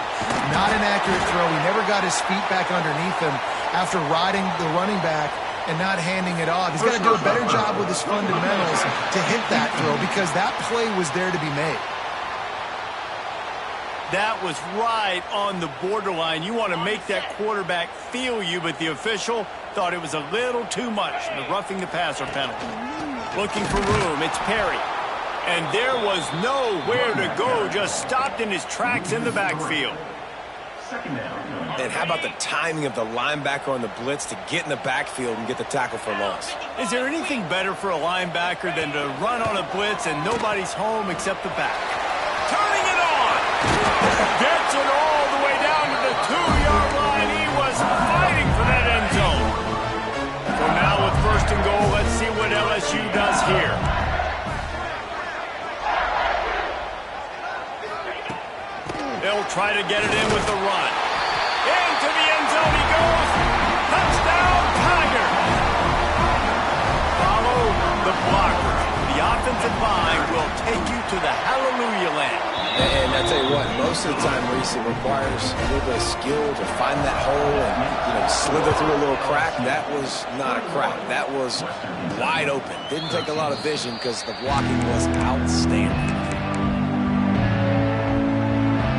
Not an accurate throw. He never got his feet back underneath him after riding the running back and not handing it off. He's got to do a better job with his fundamentals to hit that throw because that play was there to be made. That was right on the borderline. You want to make that quarterback feel you, but the official thought it was a little too much. The roughing the passer penalty. Looking for room. It's Perry. And there was nowhere to go. Just stopped in his tracks in the backfield. And how about the timing of the linebacker on the blitz to get in the backfield and get the tackle for loss? Is there anything better for a linebacker than to run on a blitz and nobody's home except the back? Turning it on! Gets it all the way down to the 2-yard line. He was fighting for that end zone. So now with 1st and goal, let's see what LSU does here. They'll try to get it in with the run. Into the end zone he goes. Touchdown, Tiger. Follow the blocker. The offensive line will take you to the hallelujah land. And I tell you what, most most of the time, Reese, it requires a little bit of skill to find that hole and, slither through a little crack. That was not a crack. That was wide open. Didn't take a lot of vision because the blocking was outstanding.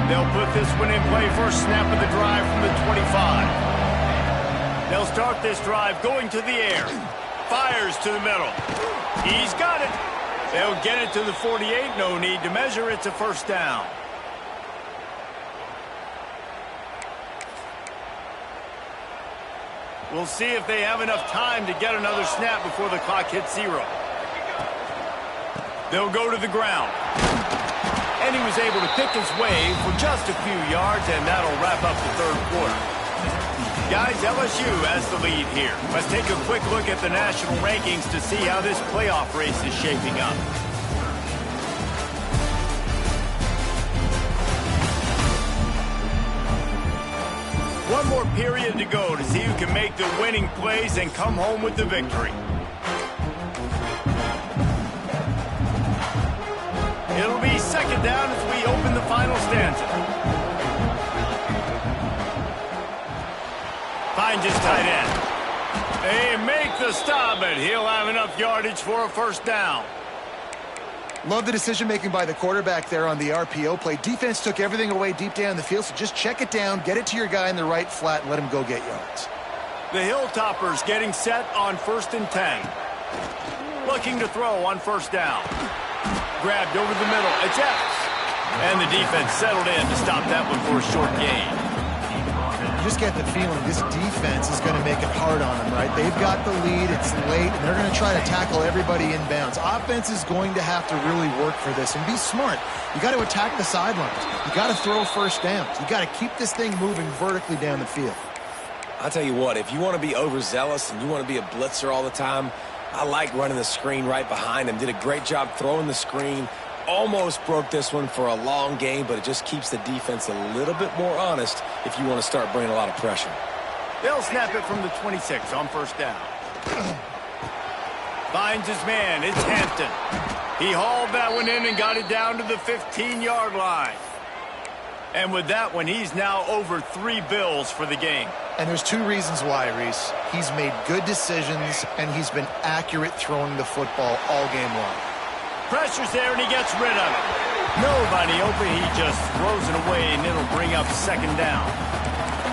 They'll put this one in play. First snap of the drive from the 25. They'll start this drive going to the air. Fires to the middle. He's got it. They'll get it to the 48. No need to measure. It's a first down. We'll see if they have enough time to get another snap before the clock hits 0. They'll go to the ground. And he was able to pick his way for just a few yards, and that'll wrap up the third quarter. Guys, LSU has the lead here. Let's take a quick look at the national rankings to see how this playoff race is shaping up. One more period to go to see who can make the winning plays and come home with the victory. It'll be second down as we open the final stanza. Finds his tight end. They make the stop, and he'll have enough yardage for a first down. Love the decision-making by the quarterback there on the RPO play. Defense took everything away deep down the field, so just check it down, get it to your guy in the right flat, and let him go get yards. The Hilltoppers getting set on 1st and 10. Looking to throw on first down. Grabbed over the middle. It's Epps. And the defense settled in to stop that one for a short gain. You just get the feeling this defense is going to make it hard on them, right? They've got the lead, it's late, and they're going to try to tackle everybody inbounds. Offense is going to have to really work for this and be smart. You got to attack the sidelines. You got to throw first downs. You got to keep this thing moving vertically down the field. I'll tell you what, if you want to be overzealous and you want to be a blitzer all the time, I like running the screen right behind him. Did a great job throwing the screen. Almost broke this one for a long game, but it just keeps the defense a little bit more honest if you want to start bringing a lot of pressure. They'll snap it from the 26 on first down. Finds his man. It's Hampton. He hauled that one in and got it down to the 15-yard line. And with that one, he's now over 3 bills for the game. And there's 2 reasons why, Reese. He's made good decisions, and he's been accurate throwing the football all game long. Pressure's there, and he gets rid of it. Nobody open. He just throws it away, and it'll bring up second down.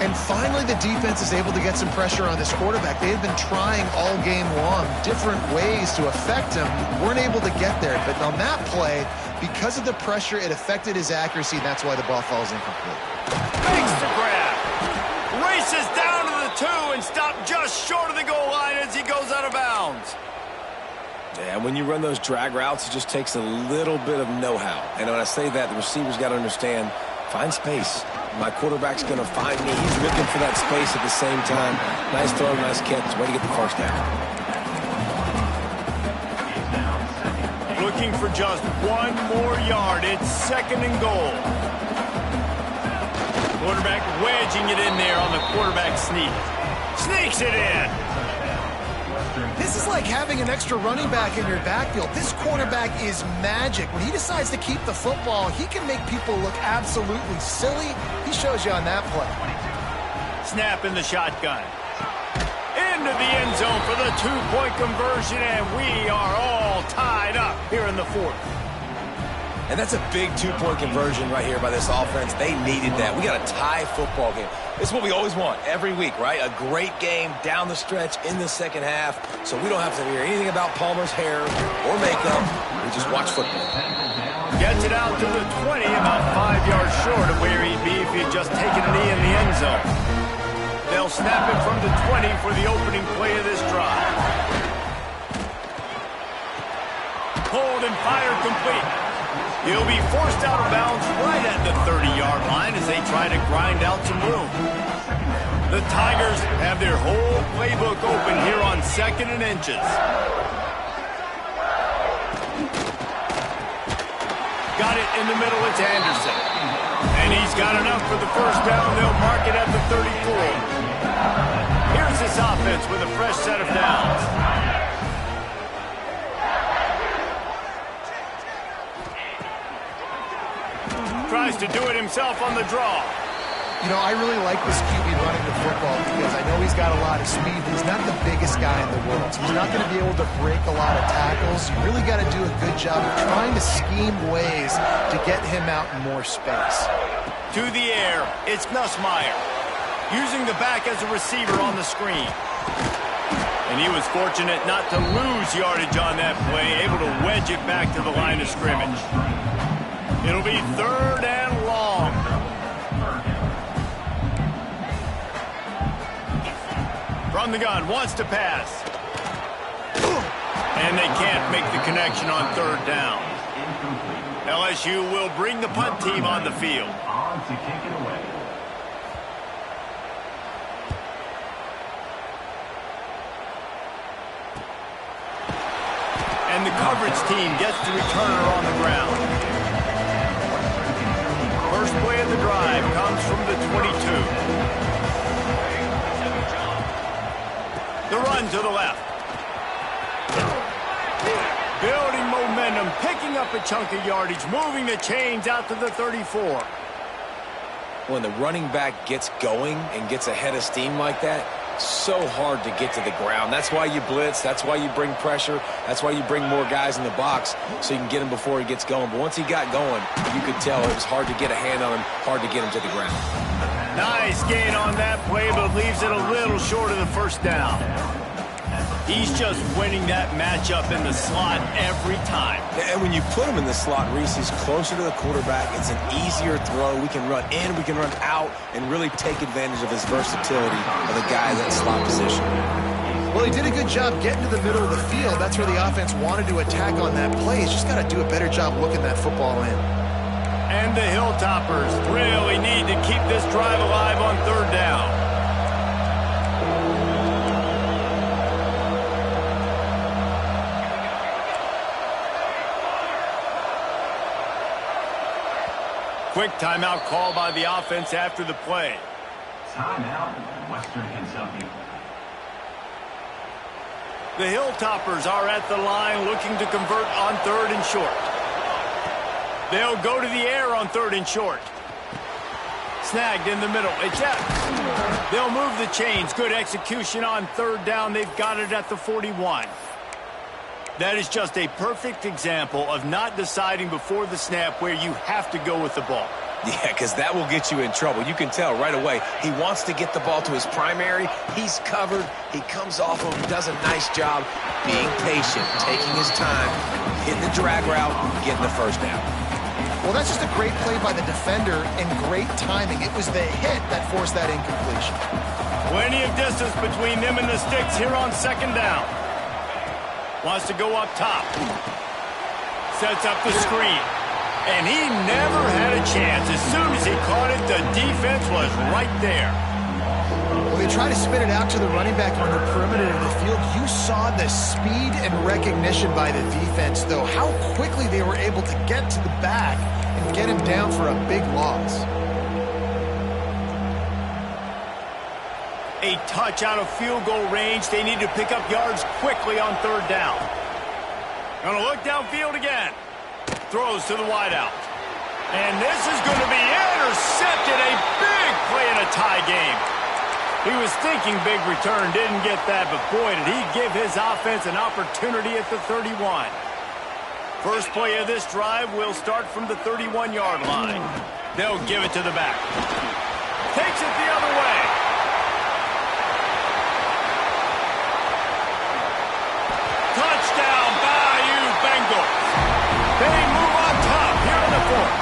And finally, the defense is able to get some pressure on this quarterback. They had been trying all game long different ways to affect him. Weren't able to get there. But on that play, because of the pressure, it affected his accuracy, and that's why the ball falls incomplete. Makes the grab. Races down to the 2 and stopped just short of the goal line as he goes out of bounds. Yeah, when you run those drag routes, it just takes a little bit of know-how. And when I say that, the receiver's got to understand, find space. My quarterback's going to find me. He's looking for that space at the same time. Nice throw, nice catch. Way to get the first down. Looking for just 1 more yard. It's second and goal. Quarterback wedging it in there on the quarterback sneak. Sneaks it in. This is like having an extra running back in your backfield. This quarterback is magic. When he decides to keep the football, he can make people look absolutely silly. He shows you on that play. Snap in the shotgun. Into the end zone for the 2-point conversion, and we are all tied up here in the 4th. And that's a big 2-point conversion right here by this offense. They needed that. We got a tie football game. This is what we always want every week, right? A great game down the stretch in the second half, so we don't have to hear anything about Palmer's hair or makeup. We just watch football. Gets it out to the 20, about 5 yards short of where he'd be if he had just taken a knee in the end zone. They'll snap it from the 20 for the opening play of this drive. Hold and fire complete. He'll be forced out of bounds right at the 30-yard line as they try to grind out some room. The Tigers have their whole playbook open here on 2nd and inches. Got it in the middle, it's Anderson. And he's got enough for the first down. They'll mark it at the 34. Here's this offense with a fresh set of downs. tries to do it himself on the draw. You know, I really like this QB running the football because I know he's got a lot of speed. He's not the biggest guy in the world, so he's not going to be able to break a lot of tackles. You really got to do a good job of trying to scheme ways to get him out in more space. To the air, it's Nussmeier, using the back as a receiver on the screen. And he was fortunate not to lose yardage on that play, able to wedge it back to the line of scrimmage. It'll be 3rd and long. From the gun, wants to pass. And they can't make the connection on 3rd down. LSU will bring the punt team on the field. On to kick it away. And the coverage team gets the returner on the ground. First play of the drive comes from the 22. The run to the left. Building momentum, picking up a chunk of yardage, moving the chains out to the 34. When the running back gets going and gets ahead of steam like that, so hard to get to the ground. That's why you blitz. That's why you bring pressure. That's why you bring more guys in the box so you can get him before he gets going. But once he got going, you could tell it was hard to get a hand on him, hard to get him to the ground. Nice gain on that play, but leaves it a little short of the first down. He's just winning that matchup in the slot every time. And when you put him in the slot, Reese, he's closer to the quarterback. It's an easier throw. We can run in, we can run out, and really take advantage of his versatility of the guy in that slot position. Well, he did a good job getting to the middle of the field. That's where the offense wanted to attack on that play. He's just got to do a better job looking that football in. And the Hilltoppers really need to keep this drive alive on 3rd down. Quick timeout call by the offense after the play. Timeout, Western Kentucky. The Hilltoppers are at the line looking to convert on 3rd and short. They'll go to the air on 3rd and short. Snagged in the middle. They'll move the chains. Good execution on 3rd down. They've got it at the 41. That is just a perfect example of not deciding before the snap where you have to go with the ball. Yeah, because that will get you in trouble. You can tell right away he wants to get the ball to his primary. He's covered. He comes off him, does a nice job being patient, taking his time, hitting the drag route, getting the first down. Well, that's just a great play by the defender and great timing. It was the hit that forced that incompletion. Plenty of distance between them and the sticks here on 2nd down. Wants to go up top. Sets up the screen. And he never had a chance. As soon as he caught it, the defense was right there. Well, they try to spin it out to the running back on the perimeter of the field. You saw the speed and recognition by the defense, though. How quickly they were able to get to the back and get him down for a big loss. A touch out of field goal range. They need to pick up yards quickly on 3rd down. Gonna look downfield again. Throws to the wideout. And this is going to be intercepted. A big play in a tie game. He was thinking big return, didn't get that, but boy, did he give his offense an opportunity at the 31. First play of this drive will start from the 31-yard line. They'll give it to the back. Takes it the other way. Touchdown, Bayou Bengals. They move on top here in the 4th.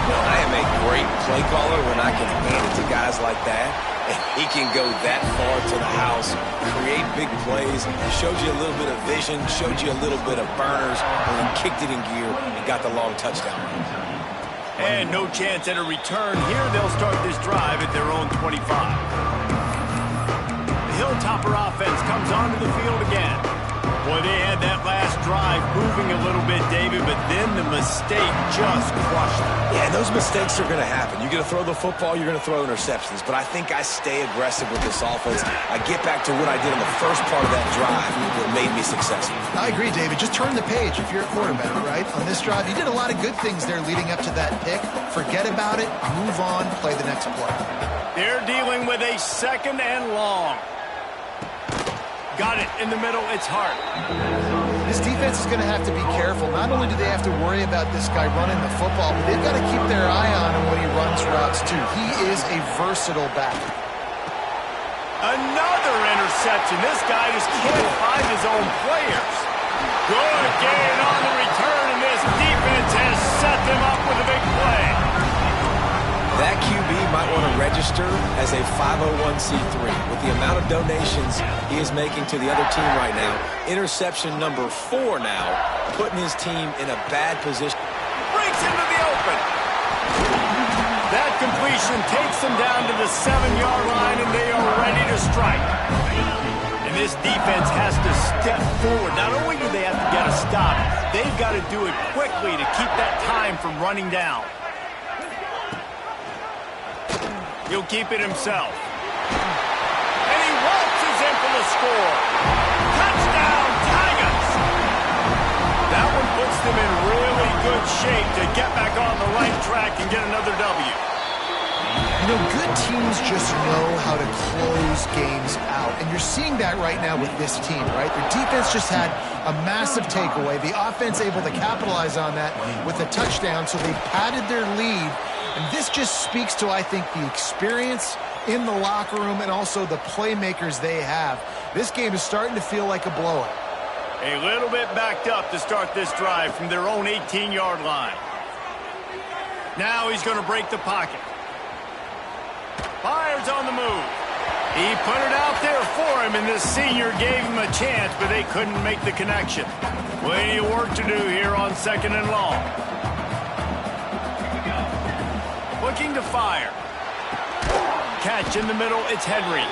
Well, I am a great play caller when I can hand it to guys like that. And he can go that far to the house, create big plays, showed you a little bit of vision, showed you a little bit of burners, and then kicked it in gear and got the long touchdown. And no chance at a return here. They'll start this drive at their own 25. The Hilltopper offense comes onto the field again. Boy, they had that last drive moving a little bit, David, but then the mistake just crushed them. Yeah, and those mistakes are going to happen. You're going to throw the football, you're going to throw interceptions. But I think I stay aggressive with this offense. I get back to what I did in the first part of that drive that made me successful. I agree, David. Just turn the page if you're a quarterback, right? On this drive, you did a lot of good things there leading up to that pick. Forget about it, move on, play the next play. They're dealing with a 2nd and long. Got it in the middle. It's Hart. This defense is going to have to be careful. Not only do they have to worry about this guy running the football, but they've got to keep their eye on him when he runs routes, too. He is a versatile back. Another interception. This guy just can't find his own players. Good gain on the return, and this defense has set them up with a big play. That QB might want to register as a 501c3. With the amount of donations he is making to the other team right now, interception number 4 now, putting his team in a bad position. Breaks into the open. That completion takes them down to the 7-yard line, and they are ready to strike. And this defense has to step forward. Not only do they have to get a stop, they've got to do it quickly to keep that time from running down. He'll keep it himself. And he waltzes in for the score. Touchdown, Tigers! That one puts them in really good shape to get back on the right track and get another W. You know, good teams just know how to close games out. And you're seeing that right now with this team, right? The defense just had a massive takeaway. The offense able to capitalize on that with a touchdown, so they padded their lead. And this just speaks to, I think, the experience in the locker room and also the playmakers they have. This game is starting to feel like a blowout. A little bit backed up to start this drive from their own 18-yard line. Now he's going to break the pocket. Fires on the move. He put it out there for him, and this senior gave him a chance, but they couldn't make the connection. Plenty of work to do here on 2nd and long. Looking to fire. Catch in the middle, it's Henry.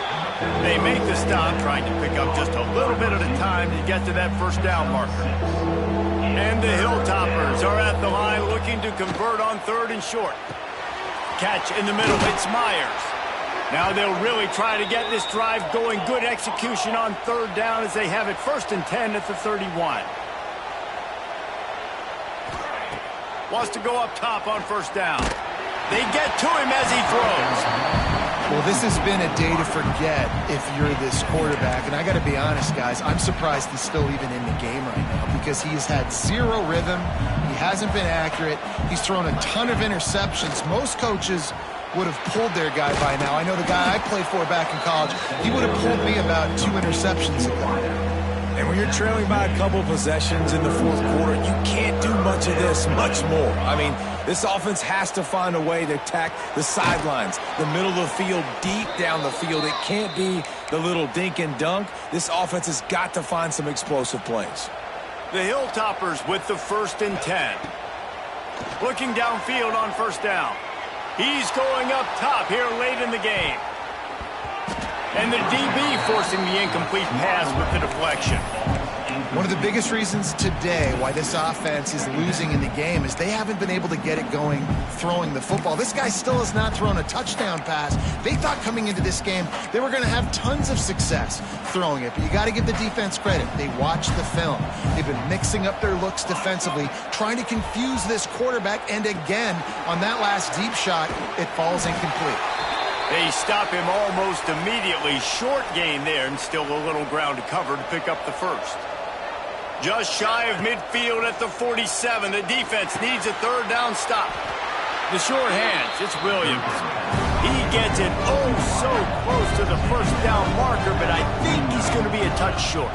They make the stop, trying to pick up just a little bit at a time to get to that first down marker. And the Hilltoppers are at the line looking to convert on 3rd and short. Catch in the middle, it's Myers. Now they'll really try to get this drive going. Good execution on 3rd down as they have it 1st and 10 at the 31. Wants to go up top on 1st down. They get to him as he throws. Well, this has been a day to forget if you're this quarterback. And I got to be honest, guys, I'm surprised he's still even in the game right now because he's had zero rhythm. He hasn't been accurate. He's thrown a ton of interceptions. Most coaches would have pulled their guy by now. I know the guy I played for back in college, he would have pulled me about 2 interceptions ago. And when you're trailing by a couple possessions in the 4th quarter, you can't do much of this, much more. I mean, this offense has to find a way to attack the sidelines, the middle of the field, deep down the field. It can't be the little dink and dunk. This offense has got to find some explosive plays. The Hilltoppers with the 1st and 10. Looking downfield on 1st down. He's going up top here late in the game. And the DB forcing the incomplete pass with the deflection. One of the biggest reasons today why this offense is losing in the game is they haven't been able to get it going throwing the football. This guy still has not thrown a touchdown pass. They thought coming into this game they were going to have tons of success throwing it, but you got to give the defense credit. They watched the film. They've been mixing up their looks defensively, trying to confuse this quarterback, and again, on that last deep shot, it falls incomplete. They stop him almost immediately. Short gain there, and still a little ground to cover to pick up the 1st. Just shy of midfield at the 47. The defense needs a 3rd down stop. The short hands, it's Williams. He gets it so close to the 1st down marker, but I think he's going to be a touch short.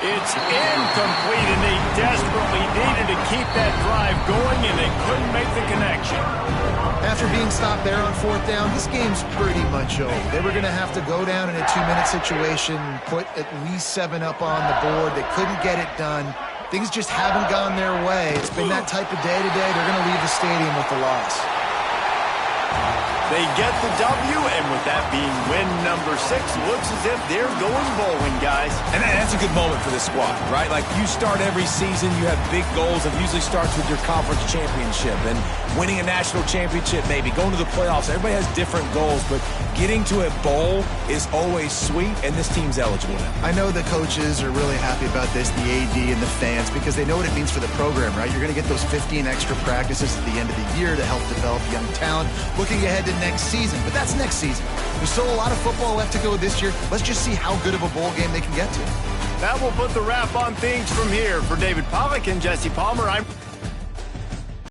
It's incomplete, and they desperately needed to keep that drive going, and they couldn't make the connection. After being stopped there on 4th down, this game's pretty much over. They were going to have to go down in a 2-minute situation, put at least 7 up on the board. They couldn't get it done. Things just haven't gone their way. It's been that type of day today. They're going to leave the stadium with the loss. They get the W, and with that being win number 6, looks as if they're going bowling, guys. And that's a good moment for this squad, right? Like, you start every season, you have big goals. It usually starts with your conference championship and winning a national championship, maybe going to the playoffs. Everybody has different goals, but getting to a bowl is always sweet, and this team's eligible now. I know the coaches are really happy about this, the AD and the fans, because they know what it means for the program, right? You're going to get those 15 extra practices at the end of the year to help develop young talent, looking ahead to next season. But that's next season. There's still a lot of football left to go this year. Let's just see how good of a bowl game they can get to. That will put the wrap on things from here. For David Pollack and Jesse Palmer, I'm